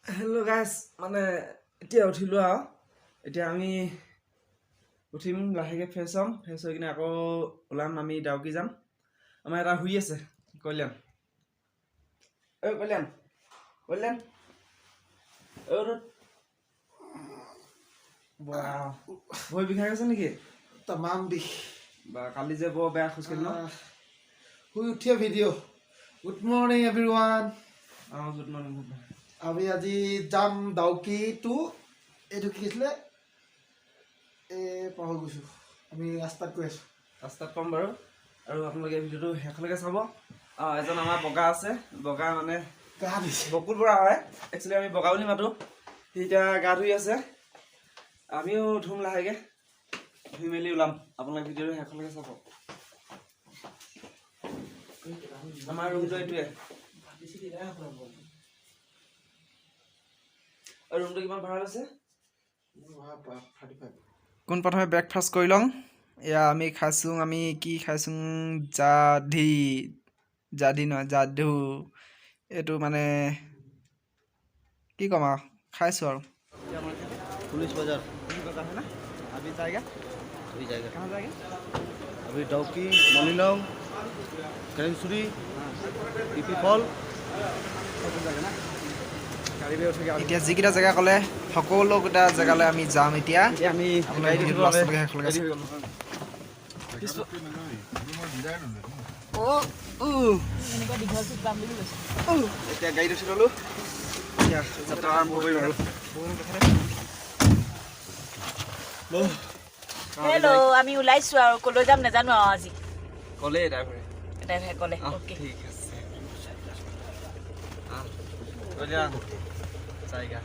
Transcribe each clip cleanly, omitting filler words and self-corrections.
hello' গাইছ মানে এতিয়া উঠিলোঁ আৰু এতিয়া আমি উঠিম লাহেকৈ ফ্ৰেছ হ'ম ফ্ৰেছ হৈ কিনে আকৌ ওলাম আমি ডাউকি যাম আমাৰ এটা শুই আছে কল্যাণ কল্যাণ কল্যাণ ভৰি বিষাই গৈছে নেকি তামাম বিষ বা কালি যে বৰ বেয়া খোজকাঢ়ি ন শুই উঠিয়ে video' good morning everyone good morning আমি আজি যাম ডাউকি টু এইটো কি আছিলে পাহৰি গৈছোঁ আমি ৰাস্তাত গৈ আছোঁ ৰাস্তাত পাম বাৰু আৰু আপোনালোকে ভিডিঅ'টো শেষলৈকে চাব এজন আমাৰ বগা আছে বগা মানে গা ধুইছে বকুল বৰা হয় একচুৱেলি আমি বগা বুলি মাতোঁ সি এতিয়া গা ধুই আছে আমিও ধুম লাহেকৈ ধুই মেলি ওলাম আপোনালোকে ভিডিঅ'টো শেষলৈকে চাব আমাৰ ৰুমটো এইটোৱে আৰু ৰুমটো কিমান ভাড়া লৈছে কোন প্ৰথমে ব্ৰেকফাষ্ট কৰি লওঁ এয়া আমি খাইছোঁ আমি কি খাইছোঁ জাধি নহয় যাদু এইটো মানে কি ক'ম আৰু খাইছোঁ আৰু पुलिस बाजार है ना अभी जाएगा अभी जाएगा कहाँ जाएगा अभी डाउकी मलिलोंग करेंसुरी टीपी फॉल এতিয়া যিকেইটা জেগা ক'লে সকলোকেইটা জেগালৈ আমি যাম এতিয়া আমি এতিয়া গাড়ীত উঠি ল'লোঁ এতিয়া যাত্ৰা আৰম্ভ কৰিম আৰু হেল্ল' আমি ওলাইছো আৰু কলৈ যাম নাজানো আৰু আজি ক'লে ড্ৰাইভাৰে ড্ৰাইভাৰে ক'লে অ'কে ঠিক আছে কল্যাণ জায়গা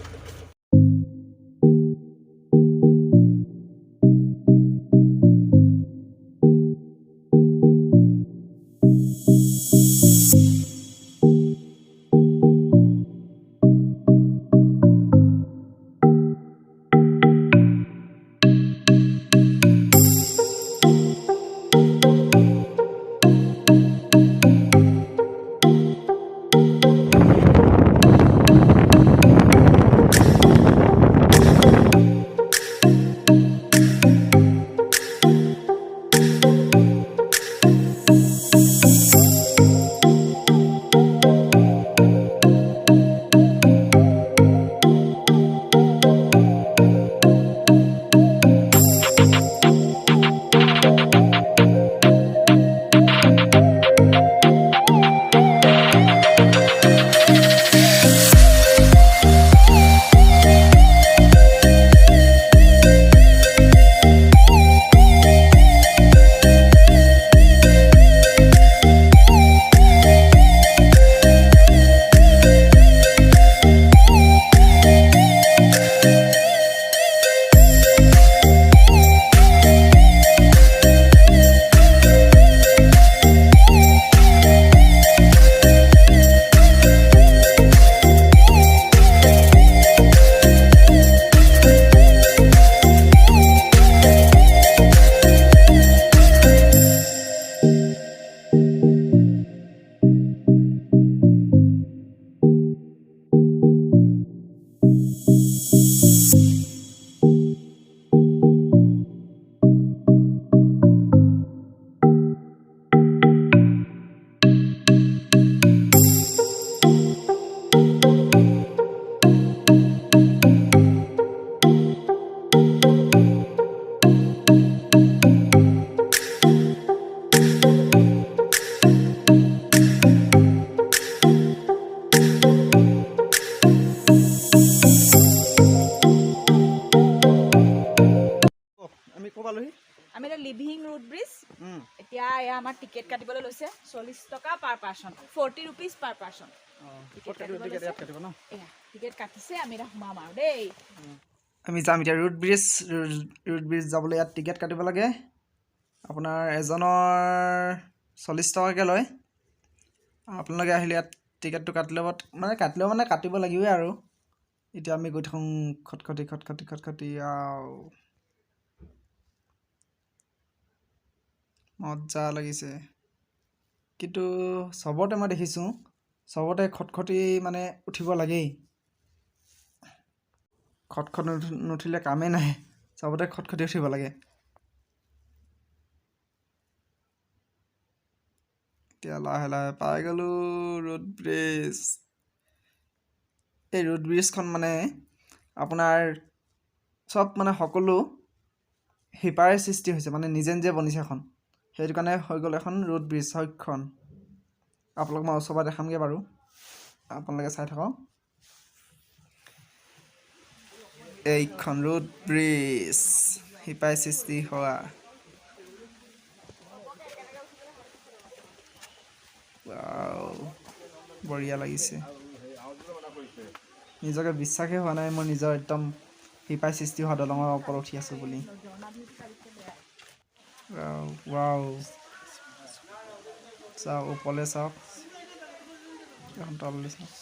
আমি ক'ব পালোহি আমি এতিয়া লিভিং ৰোড ব্ৰিজ এতিয়া এয়া আমাৰ টিকেট কাটিবলৈ লৈছে 40 টকা পাৰ পাৰ্চন 40 ৰুপিজ পাৰ পাৰ্চন টিকেট কাটিছে আমি এতিয়া সোমাম আৰু দেই আমি যাম এতিয়া ৰুট ব্ৰিজ যাবলৈ ইয়াত টিকেট কাটিব লাগে আপোনাৰ এজনৰ 40 টকাকৈ লয় আপোনালোকে আহিলে ইয়াত টিকেটটো কাটি ল'ব মানে কাটিব লাগিবই আৰু এতিয়া আমি গৈ থাকোঁ খটখটি মজা লাগিছে কিন্তু চবতে মই দেখিছোঁ চবতে খটখটি মানে উঠিব লাগেই খটখট নুঠিলে কামেই নাহে চবতে খটখটি উঠিব লাগে এতিয়া লাহে লাহে পাই গ'লোঁ ৰোড ব্ৰিজ এই ৰোড ব্ৰিজখন মানে আপোনাৰ চব মানে সকলো শিপাৰে সৃষ্টি হৈছে মানে নিজে নিজে বনিছে এখন সেইটো কাৰণে হৈ গ'ল এখন ৰোড ব্ৰিজ হয়খন আপোনালোক মই ওচৰৰ পৰা দেখামগৈ বাৰু আপোনালোকে চাই থাকক এইখন ৰোড ব্ৰিজ শিপাই সৃষ্টি হোৱা ৱাও বঢ়িয়া লাগিছে নিজকে বিশ্বাসেই হোৱা নাই মই নিজৰ একদম শিপাই সৃষ্টি হোৱা দলঙৰ ওপৰত উঠি আছোঁ বুলি ৱাও চাওক ওপৰলৈ চাওক এখন তললৈ চাওক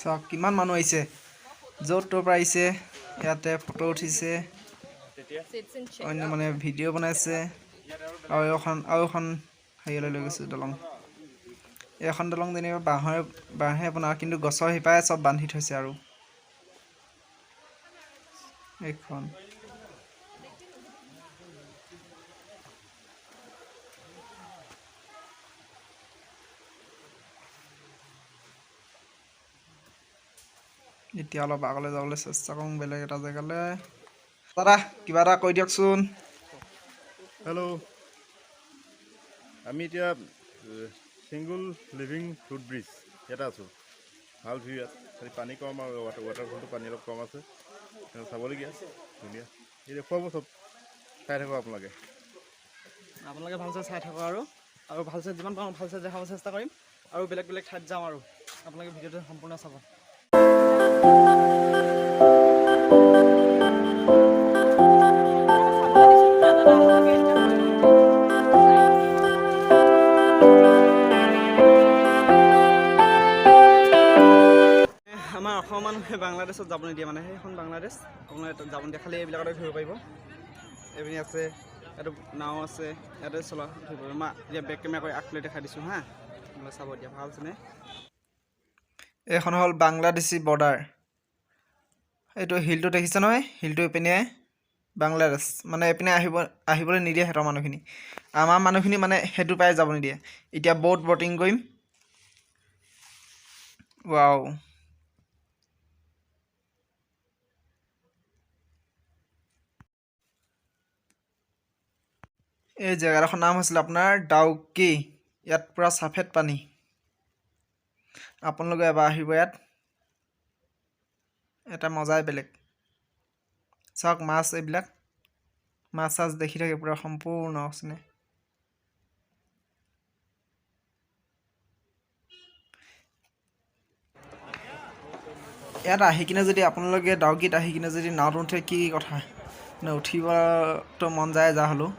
চাওক কিমান মানুহ আহিছে য'ত ত'ৰ পৰা আহিছে ইয়াতে ফটো উঠিছে অন্য মানে ভিডিঅ' বনাইছে আৰু এখন হেৰিলৈ লৈ গৈছোঁ দলং এইখন দলং যেনিবা বাঁহে বনোৱা কিন্তু গছৰ শিপাই চব বান্ধি থৈছে আৰু এইখন এতিয়া অলপ আগলৈ যাবলৈ চেষ্টা কৰোঁ বেলেগ এটা জেগালৈ দাদা কিবা এটা কৈ দিয়কচোন হেল্ল' আমি এতিয়া ছিংগুল লিভিং ৰোড ব্ৰিজ ইয়াতে আছোঁ ভাল ভিউ ইয়াত খালি পানী কম আৰু ৱাটাৰফলটো পানী অলপ কম আছে চাবলগীয়া ধুনীয়া এই দেখুৱাব চব চাই থাকক আপোনালোকে ভালছে চাই থাকক আৰু ভালছে যিমান পাৰোঁ ভালছে দেখাব চেষ্টা কৰিম আৰু বেলেগ বেলেগ ঠাইত যাম আৰু আপোনালোকে ভিডিঅ'টো সম্পূৰ্ণ চাব আমাৰ অসমৰ মানুহে বাংলাদেশত যাব নিদিয়ে মানে সেইখন বাংলাদেশ আপোনাৰ যাব নিদিয়ে খালি এইবিলাকতে ঘূৰিব পাৰিব এইপিনি আছে ইয়াতো নাও আছে ইয়াতে চলা ঘূৰিব পাৰিব মই এতিয়া বেক কেমেৰা কৰি আগফালে দেখাই দিছোঁ হা আপোনালোকে চাব এতিয়া ভাল আছেনে এইখন হ'ল বাংলাদেশী বৰ্ডাৰ এইটো হিলটো দেখিছে নহয় হিলটো এইপিনে বাংলাদেশ মানে এইপিনে আহিবলৈ নিদিয়ে সিহঁতৰ মানুহখিনি আমাৰ মানুহখিনি মানে সেইটো পাই যাব নিদিয়ে এতিয়া বটিং কৰিম ৱাও এই জেগাডোখৰ নাম হৈছিলে আপোনাৰ ডাউকি ইয়াত পূৰা চাফেদ পানী আপোনালোকে এবাৰ আহিব ইয়াত এটা মজাই বেলেগ চাওক মাছ এইবিলাক মাছ চাছ দেখি থাকে পূৰা সম্পূৰ্ণ চিনে ইয়াত আহি কিনে যদি আপোনালোকে ডাউকিত আহি কিনে যদি নাওত উঠে কি কথা মানে উঠিবতো মন যায় যা হ'লেও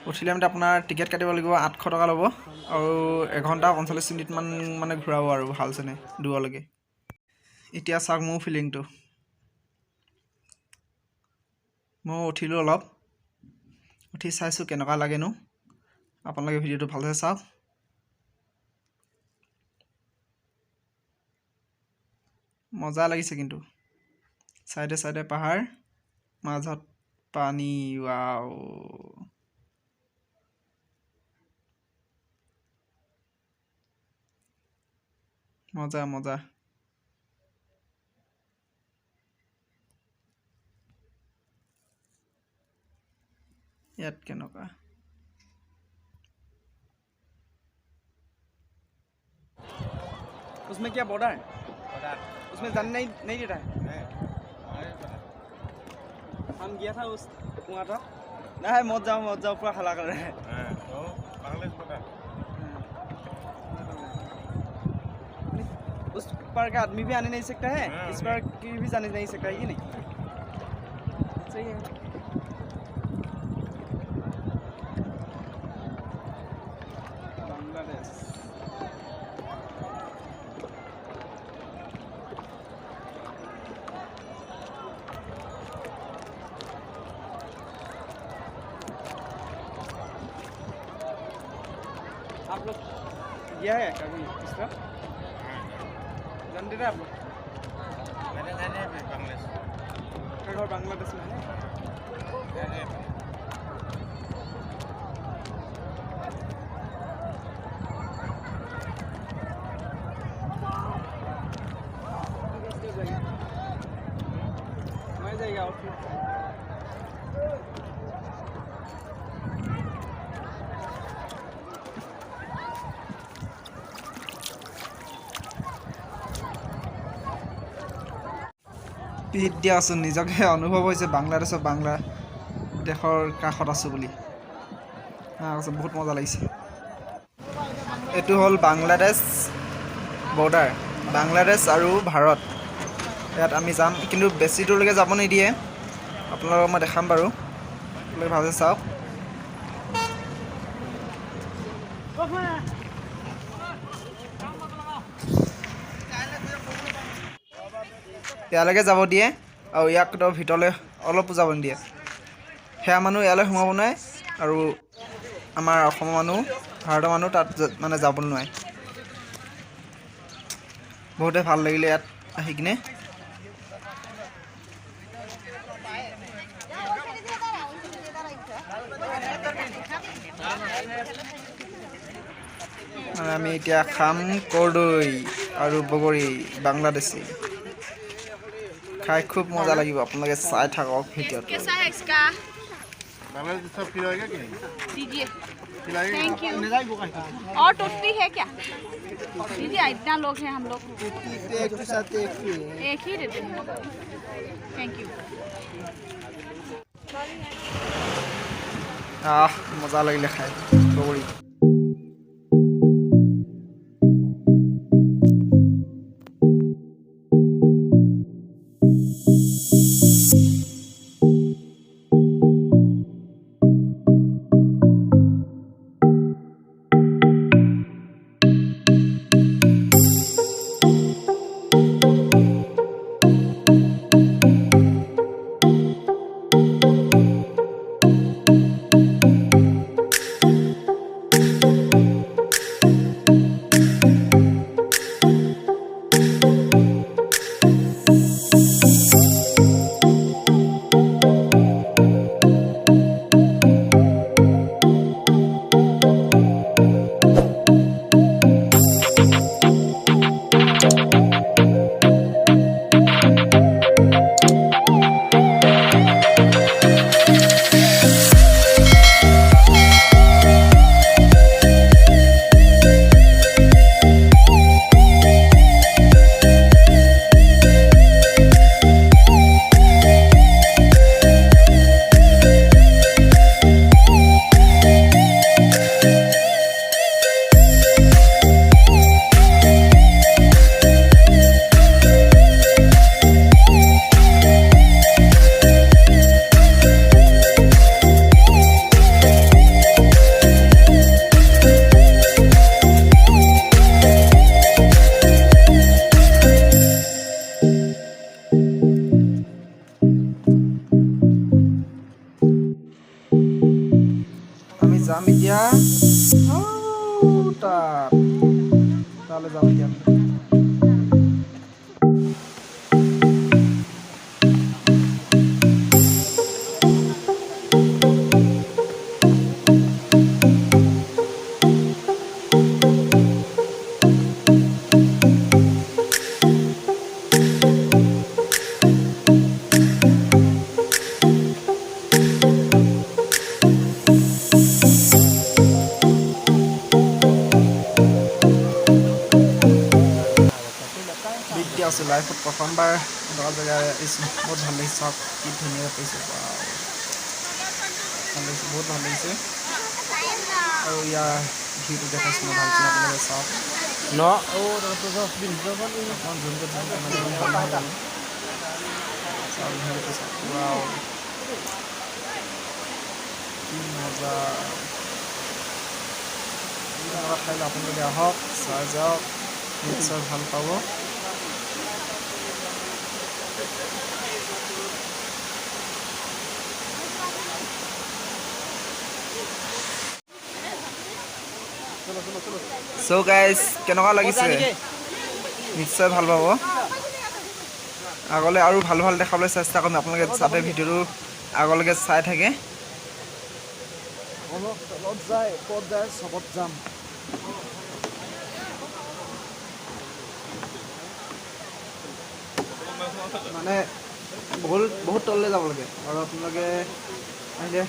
উঠিলে মানে আপোনাৰ টিকেট কাটিব লাগিব 800 টকা ল'ব আৰু 1 ঘণ্টা 45 মিনিটমান মানে ঘূৰাব আৰু ভালছেনে দূৰলৈকে এতিয়া চাওক মোৰ ফিলিংটো মই উঠিলোঁ অলপ উঠি চাইছোঁ কেনেকুৱা লাগেনো আপোনালোকে ভিডিঅ'টো ভালকৈ চাওক মজা লাগিছে কিন্তু চাইডে চাইডে পাহাৰ মাজত পানী ৱাও মজা মজা याद केनका उसमें क्या बॉर्डर है उसमें जाने नहीं देता है हम गया था उस वहाँ तक नहीं मत जाओ पूरा हला कर रहे हैं उस पर का आदमी भी आने नहीं सकता है इस पर की भी जाने नहीं सकता है कि नहीं सही है आप लोग गया है कभी इस तरह जानते थे आप लोग आपका घर बांग्लादेश में है मैं जाएगा और फिर পিঠ দিয়া আছোঁ নিজকে অনুভৱ হৈছে বাংলাদেশৰ কাষত আছোঁ বুলি বহুত মজা লাগিছে এইটো হ'ল বাংলাদেশ বৰ্ডাৰ বাংলাদেশ আৰু ভাৰত ইয়াত আমি যাম কিন্তু বেছি দূৰলৈকে যাব নিদিয়ে আপোনালোকক মই দেখাম বাৰু আপোনালোকে ভালকৈ চাওক ইয়ালৈকে যাব দিয়ে আৰু ইয়াক ভিতৰলৈ অলপো যাব নিদিয়ে সেয়া মানুহ ইয়ালৈ সোমাব নোৱাৰে আৰু আমাৰ অসমৰ মানুহ ভাৰতৰ মানুহ তাত মানে যাব নোৱাৰে বহুতে ভাল লাগিলে ইয়াত আহি কিনে মানে আমি এতিয়া খাম কৰ্দৈ আৰু বগৰী বাংলাদেশী খাই খুব মজা লাগিব আপোনালোকে চাই থাকক ভিডিঅ'টো कैसा है इसका बांग्लादेश सब खिलाएगा कि नहीं दीजिए खिलाएगा थैंक यू और टोटी है क्या दीजिए इतना लोग हैं हम लोग एक ही देते हैं थैंक यू মজা লাগিলে খাই বগৰী যাম এতিয়া তালৈ যাম এতিয়া আছোঁ লাইফত প্ৰথমবাৰ এনেকুৱা জেগা আহিছোঁ বহুত ভাল লাগিছে চাওক কি ধুনীয়া পাইছোঁ ভাল লাগিছে বহুত ভাল লাগিছে আৰু ইয়াৰ ভিউটো দেখাইছোঁ মই ভালকৈ আপোনালোকে চাওক কি মজা ঠাইলৈ আপোনালোকে আহক চাই যাওক নিশ্চয় ভাল পাব চ' গাইজ কেনেকুৱা লাগিছে নিশ্চয় ভাল পাব আগলৈ আৰু ভাল ভাল দেখাবলৈ চেষ্টা কৰিম আপোনালোকে যাতে ভিডিঅ'টো আগলৈকে চাই থাকে তলত যায় ওপৰত যায় চবত যাম মানে বহুত তললৈ যাব লাগে আৰু আপোনালোকে আহিলে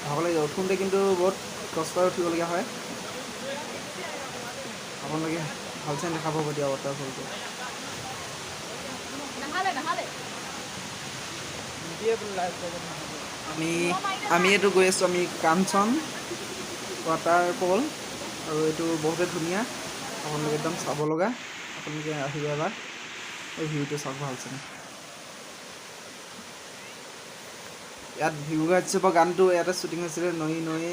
ভাগ লাগে উঠোঁতে কিন্তু বহুত কষ্টৰে উঠিবলগীয়া হয় আপোনালোকে ভালচে দেখা পাব দিয়া ৱাটাৰফলটো আমি এইটো গৈ আছোঁ আমি কাঞ্চন ৱাটাৰফল আৰু এইটো বহুতে ধুনীয়া আপোনালোকে একদম চাব লগা আপোনালোকে আহিব এবাৰ এই ভিউটো চাওক ভালছে ইয়াত ভিউ গাইডছৰ পৰা গানটো ইয়াতে শ্বুটিং হৈছিলে নৈ